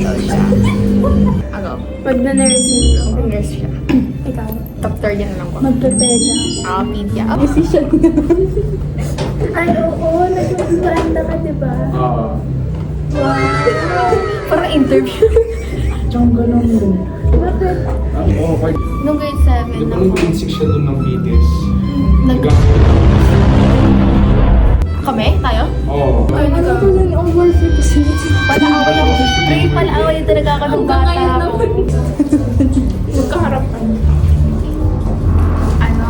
daw siya. Ako? Pag na-nursing ako. Nurse siya. Ikaw? Doctor din lang po. Magpapela. Pedia. Decision nga. Ay, oo. Nag-planda ka, diba? Oo. Wow. Parang interview. Tsaka ganun yun. Bakit? Oo, kahit Nung grade 7 di ba ako. nung grade 6 siya doon ng BTS? Kami? Tayo? Oo. Ay, ano to lang yung overfit kasi. Palaaway ako. Pero palaaway talaga ako nung bata ako. Magkaharapan. Ano?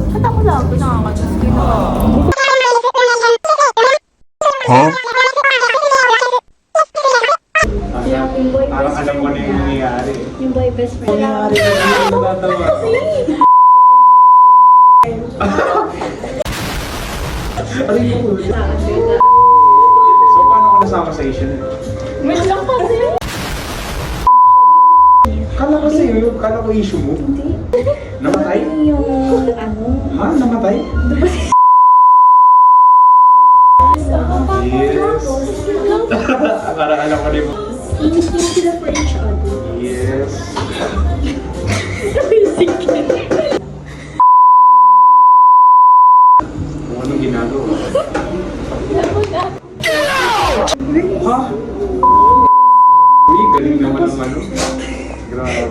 Ba't ako lang ito nakakadus? Yung boy Parang best alam ko na yung nangyayari. Yung boy best friend. Nangyayari na yung natatawa. Aray ko. So, paano ka nasama sa Asian? Wait lang kasi. Kala ko issue mo. Hindi. Namatay? Yung ano. Ha? Namatay? Yes. Parang alam ko na yung... Inis niyo sila for each other. Yes. Kung anong ginagawa. Ha? Uy, galing naman ang ano. Grabe.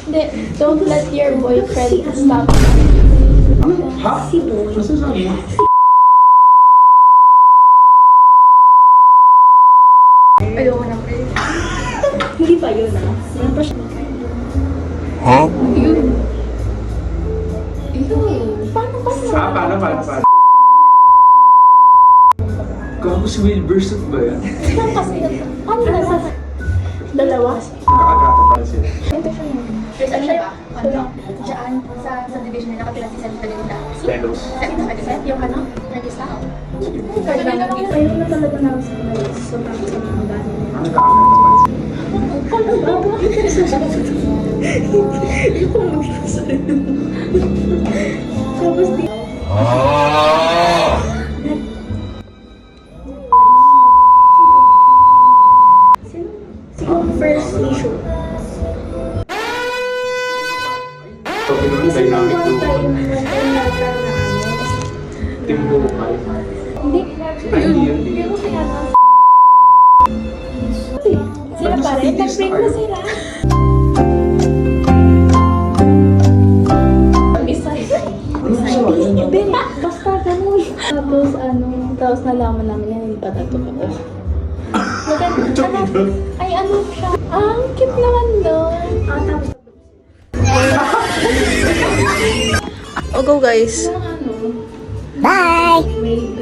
Hindi, don't let your boyfriend stop. Ha? Si boy. Masasabi mo? Ayoko na pre. Hindi pa yun ah. Meron pa siya. Yun. Paano ba Paano? Gago si Wilburst ba yan? Saan kasi? Paano na sa... Dalawa? Kaagatan pala sila. Ito siya yun. Ano siya ba? Diyan, sa subdivision na nakatira si San Fernanda. Pelos. Yung ano? Regista? Ayaw na talaga na sa kanila. Sobrang sa mga gano'n. Nagkaagatan pala sila. Paano ba? Bakit ka nasasagot? Hindi ko magsasagot. Tapos di... Sino first issue? So, gano'n dynamic One to time yata na ano. team vocal. Hindi. Ay, hindi yun. Pero kaya na. Sila pa rin. Nag-break na sila. Hindi. Basta ganun. Tapos nalaman namin yan. Hindi pa totoo. Ay, ano siya? Ang cute naman doon. Tapos O go guys. ano? Bye! May